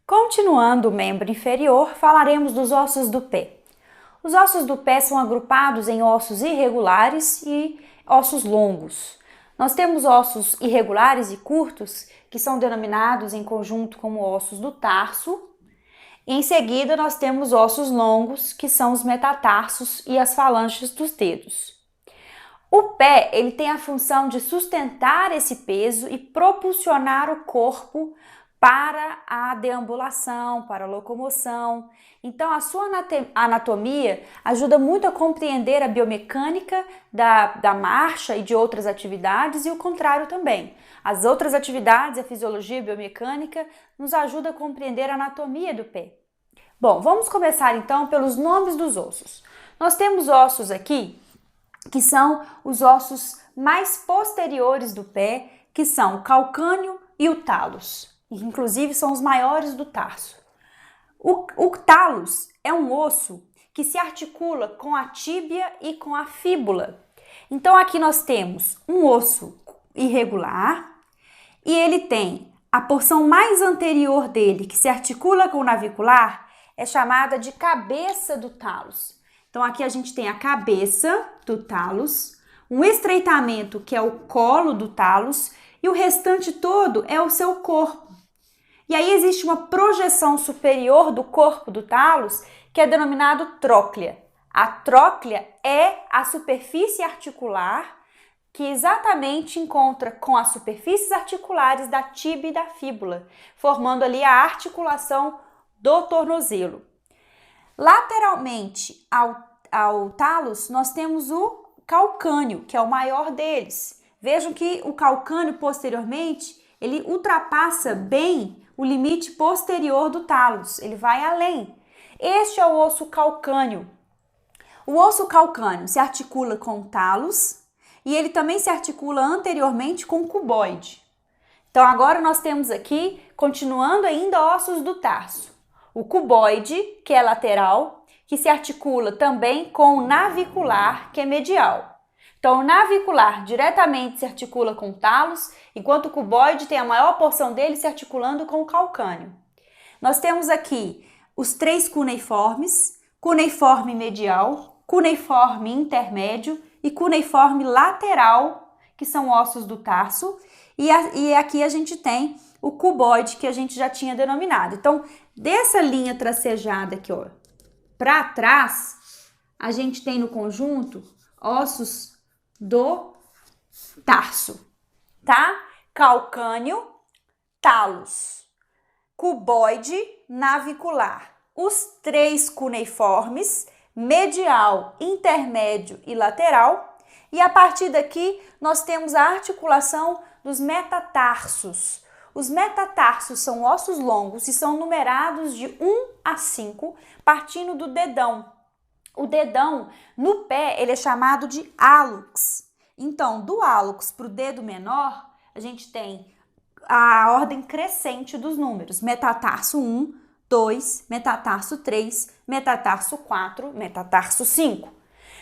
Continuando o membro inferior, falaremos dos ossos do pé. Os ossos do pé são agrupados em ossos irregulares e ossos longos. Nós temos ossos irregulares e curtos, que são denominados em conjunto como ossos do tarso. Em seguida, nós temos ossos longos, que são os metatarsos e as falanges dos dedos. O pé, ele tem a função de sustentar esse peso e propulsionar o corpo para a deambulação, para a locomoção. Então, a sua anatomia ajuda muito a compreender a biomecânica da marcha e de outras atividades e o contrário também. As outras atividades, a fisiologia e a biomecânica, nos ajuda a compreender a anatomia do pé. Bom, vamos começar então pelos nomes dos ossos. Nós temos ossos aqui que são os ossos mais posteriores do pé, que são o calcâneo e o talos. Inclusive são os maiores do tarso. O talos é um osso que se articula com a tíbia e com a fíbula. Então aqui nós temos um osso irregular e ele tem a porção mais anterior dele, que se articula com o navicular, é chamada de cabeça do talos. Então aqui a gente tem a cabeça do talos, um estreitamento que é o colo do talos e o restante todo é o seu corpo. E aí existe uma projeção superior do corpo do talos que é denominado tróclea. A tróclea é a superfície articular que exatamente encontra com as superfícies articulares da tíbia e da fíbula, formando ali a articulação do tornozelo. Lateralmente ao talos, nós temos o calcâneo, que é o maior deles. Vejam que o calcâneo posteriormente, ele ultrapassa bem o limite posterior do talos, ele vai além. Este é o osso calcâneo. O osso calcâneo se articula com o talos e ele também se articula anteriormente com o cuboide. Então agora nós temos aqui, continuando ainda, ossos do tarso. O cuboide, que é lateral, que se articula também com o navicular, que é medial. Então, o navicular diretamente se articula com o talos, enquanto o cuboide tem a maior porção dele se articulando com o calcâneo. Nós temos aqui os três cuneiformes, cuneiforme medial, cuneiforme intermédio e cuneiforme lateral, que são ossos do tarso, e aqui a gente tem o cuboide, que a gente já tinha denominado. Então, dessa linha tracejada aqui, ó, para trás, a gente tem no conjunto ossos do tarso, tá? Calcâneo, talos, cuboide, navicular. Os três cuneiformes, medial, intermédio e lateral. E a partir daqui, nós temos a articulação dos metatarsos. Os metatarsos são ossos longos e são numerados de 1 a 5, partindo do dedão. O dedão no pé, ele é chamado de hálux. Então, do hálux para o dedo menor, a gente tem a ordem crescente dos números. Metatarso 1, 2, metatarso 3, metatarso 4, metatarso 5.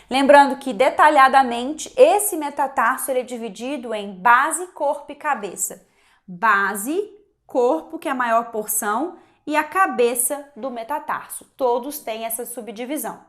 Lembrando que, detalhadamente, esse metatarso ele é dividido em base, corpo e cabeça. Base, corpo, que é a maior porção, e a cabeça do metatarso. Todos têm essa subdivisão.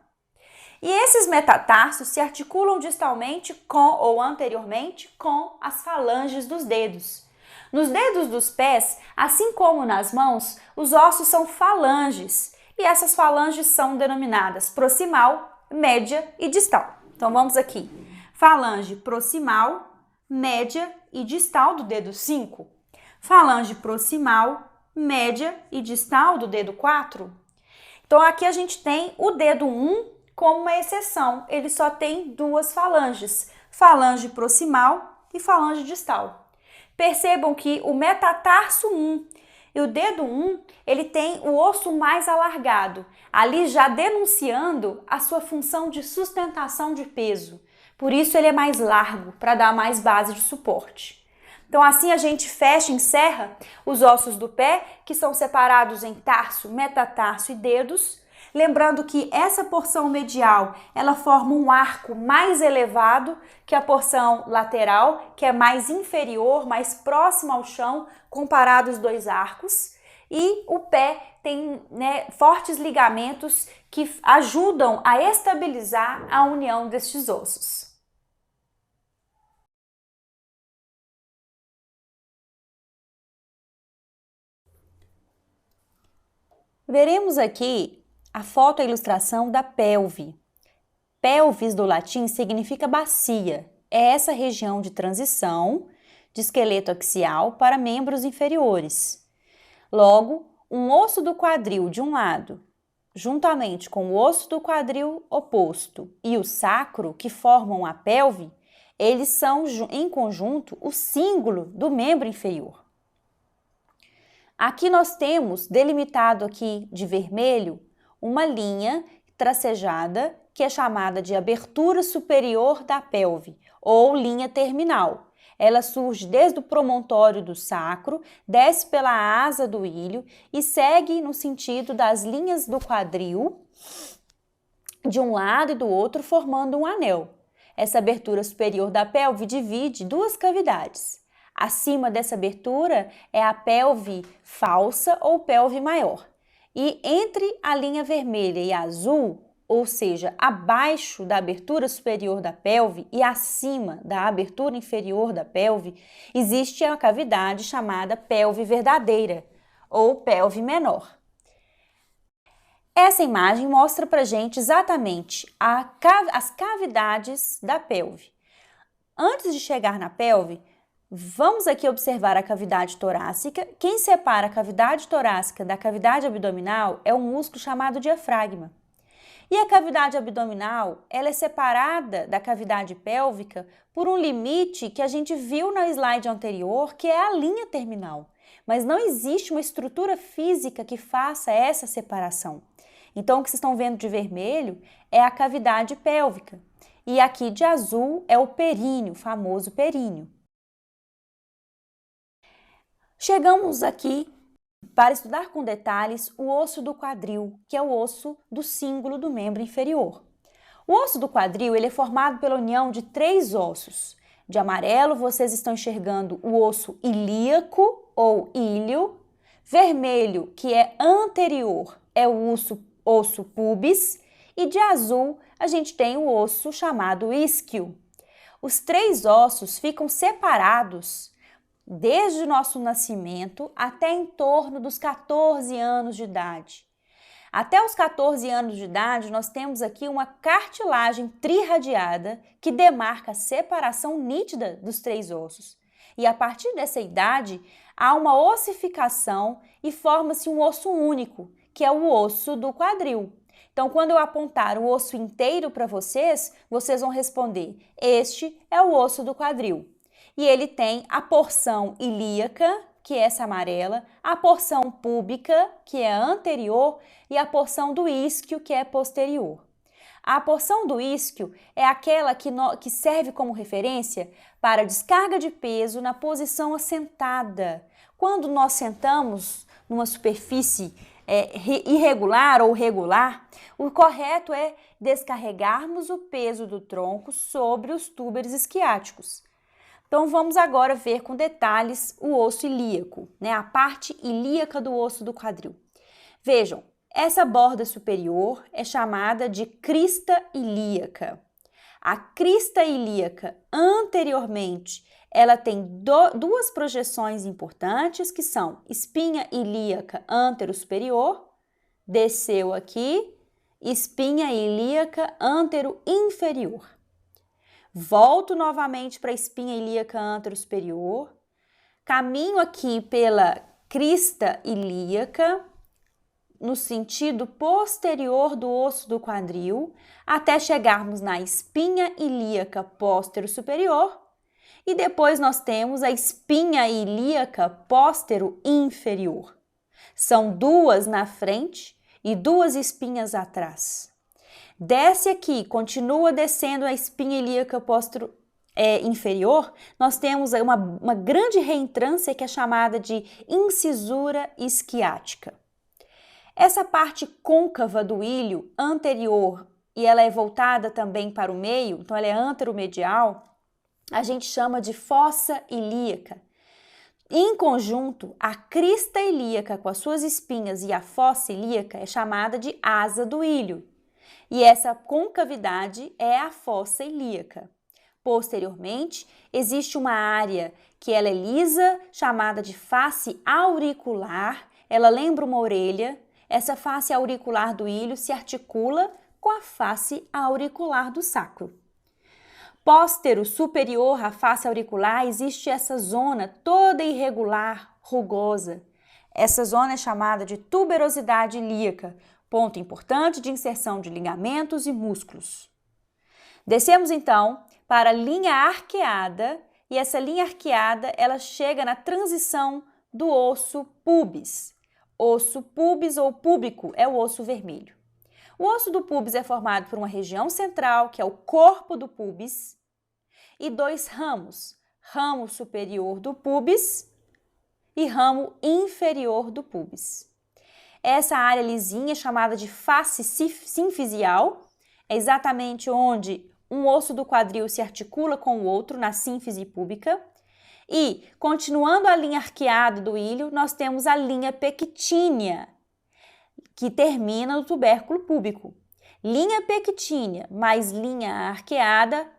E esses metatarsos se articulam distalmente com ou anteriormente com as falanges dos dedos. Nos dedos dos pés, assim como nas mãos, os ossos são falanges e essas falanges são denominadas proximal, média e distal. Então vamos aqui. Falange proximal, média e distal do dedo 5. Falange proximal, média e distal do dedo 4. Então aqui a gente tem o dedo 1 como uma exceção, ele só tem duas falanges, falange proximal e falange distal. Percebam que o metatarso 1 e o dedo 1, ele tem o osso mais alargado, ali já denunciando a sua função de sustentação de peso. Por isso ele é mais largo, para dar mais base de suporte. Então assim a gente fecha e encerra os ossos do pé, que são separados em tarso, metatarso e dedos. Lembrando que essa porção medial, ela forma um arco mais elevado que a porção lateral, que é mais inferior, mais próxima ao chão, comparado os dois arcos. E o pé tem, né, fortes ligamentos que ajudam a estabilizar a união destes ossos. Veremos aqui a foto, a ilustração da pelve. Pelvis do latim significa bacia. É essa região de transição de esqueleto axial para membros inferiores. Logo, um osso do quadril de um lado, juntamente com o osso do quadril oposto e o sacro, que formam a pelve, eles são, em conjunto, o símbolo do membro inferior. Aqui nós temos, delimitado aqui de vermelho, uma linha tracejada que é chamada de abertura superior da pelve, ou linha terminal. Ela surge desde o promontório do sacro, desce pela asa do ilho e segue no sentido das linhas do quadril, de um lado e do outro, formando um anel. Essa abertura superior da pelve divide duas cavidades. Acima dessa abertura é a pelve falsa ou pelve maior. E entre a linha vermelha e a azul, ou seja, abaixo da abertura superior da pelve e acima da abertura inferior da pelve, existe a cavidade chamada pelve verdadeira ou pelve menor. Essa imagem mostra pra gente exatamente as cavidades da pelve. Antes de chegar na pelve, vamos aqui observar a cavidade torácica. Quem separa a cavidade torácica da cavidade abdominal é um músculo chamado diafragma. E a cavidade abdominal, ela é separada da cavidade pélvica por um limite que a gente viu no slide anterior, que é a linha terminal. Mas não existe uma estrutura física que faça essa separação. Então, o que vocês estão vendo de vermelho é a cavidade pélvica. E aqui de azul é o períneo, o famoso períneo. Chegamos aqui para estudar com detalhes o osso do quadril, que é o osso do cíngulo do membro inferior. O osso do quadril ele é formado pela união de três ossos. De amarelo, vocês estão enxergando o osso ilíaco ou íleo. Vermelho, que é anterior, é o osso pubis. E de azul, a gente tem o osso chamado isquio. Os três ossos ficam separados desde o nosso nascimento até em torno dos 14 anos de idade. Até os 14 anos de idade, nós temos aqui uma cartilagem trirradiada que demarca a separação nítida dos três ossos. E a partir dessa idade, há uma ossificação e forma-se um osso único, que é o osso do quadril. Então, quando eu apontar o osso inteiro para vocês, vocês vão responder: este é o osso do quadril. E ele tem a porção ilíaca, que é essa amarela, a porção púbica, que é a anterior, e a porção do isquio, que é posterior. A porção do isquio é aquela que serve como referência para descarga de peso na posição assentada. Quando nós sentamos numa superfície irregular ou regular, o correto é descarregarmos o peso do tronco sobre os túberes isquiáticos. Então, vamos agora ver com detalhes o osso ilíaco, né? A parte ilíaca do osso do quadril. Vejam, essa borda superior é chamada de crista ilíaca. A crista ilíaca, anteriormente, ela tem duas projeções importantes, que são espinha ilíaca antero-superior, desceu aqui, espinha ilíaca antero-inferior. Volto novamente para a espinha ilíaca antero-superior, caminho aqui pela crista ilíaca, no sentido posterior do osso do quadril, até chegarmos na espinha ilíaca póstero-superior, e depois nós temos a espinha ilíaca póstero-inferior. São duas na frente e duas espinhas atrás. Desce aqui, continua descendo a espinha ilíaca inferior, nós temos uma grande reentrância que é chamada de incisura isquiática. Essa parte côncava do ilho anterior, e ela é voltada também para o meio, então ela é anteromedial, a gente chama de fossa ilíaca. Em conjunto, a crista ilíaca com as suas espinhas e a fossa ilíaca é chamada de asa do ilho. E essa concavidade é a fossa ilíaca. Posteriormente, existe uma área que ela é lisa, chamada de face auricular. Ela lembra uma orelha. Essa face auricular do ilho se articula com a face auricular do sacro. Póstero superior à face auricular existe essa zona toda irregular, rugosa. Essa zona é chamada de tuberosidade ilíaca, ponto importante de inserção de ligamentos e músculos. Descemos então para a linha arqueada, e essa linha arqueada ela chega na transição do osso pubis. Osso pubis ou púbico é o osso vermelho. O osso do pubis é formado por uma região central, que é o corpo do pubis, e dois ramos, ramo superior do pubis e ramo inferior do pubis. Essa área lisinha, chamada de face sinfisial, é exatamente onde um osso do quadril se articula com o outro na sínfise púbica. E, continuando a linha arqueada do ilho, nós temos a linha pectínea, que termina no tubérculo púbico. Linha pectínea mais linha arqueada,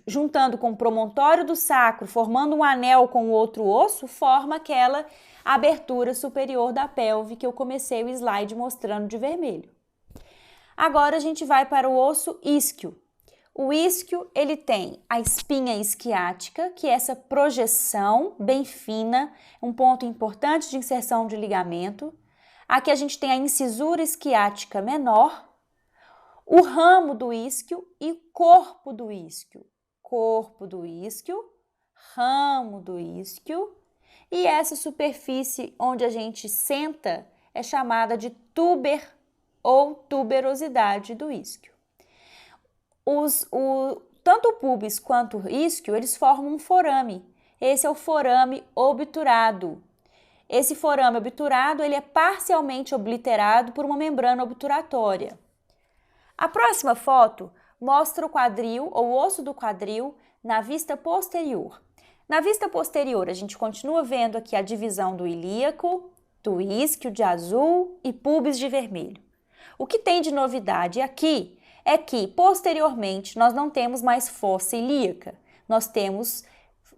juntando com o promontório do sacro, formando um anel com o outro osso, forma aquela abertura superior da pelve que eu comecei o slide mostrando de vermelho. Agora a gente vai para o osso isquio. O isquio, ele tem a espinha isquiática, que é essa projeção bem fina, um ponto importante de inserção de ligamento. Aqui a gente tem a incisura isquiática menor, o ramo do isquio e corpo do isquio. Corpo do isquio, ramo do isquio, e essa superfície onde a gente senta é chamada de túber ou tuberosidade do isquio. Tanto o pubis quanto o isquio, eles formam um forame. Esse é o forame obturado. Esse forame obturado, ele é parcialmente obliterado por uma membrana obturatória. A próxima foto mostra o quadril, ou o osso do quadril, na vista posterior. Na vista posterior, a gente continua vendo aqui a divisão do ilíaco, do isquio de azul e pubis de vermelho. O que tem de novidade aqui é que, posteriormente, nós não temos mais fossa ilíaca. Nós temos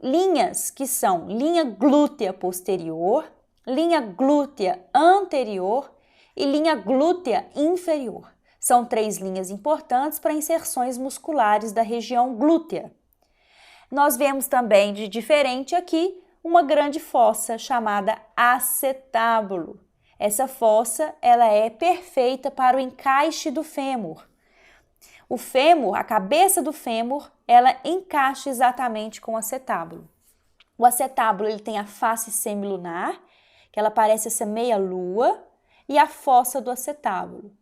linhas que são linha glútea posterior, linha glútea anterior e linha glútea inferior. São 3 linhas importantes para inserções musculares da região glútea. Nós vemos também de diferente aqui uma grande fossa chamada acetábulo. Essa fossa ela é perfeita para o encaixe do fêmur. O fêmur, a cabeça do fêmur, ela encaixa exatamente com o acetábulo. O acetábulo ele tem a face semilunar, que ela parece essa meia-lua, e a fossa do acetábulo.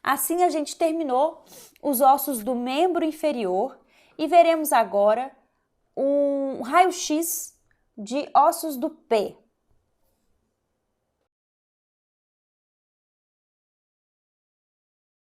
Assim a gente terminou os ossos do membro inferior e veremos agora um raio-x de ossos do pé.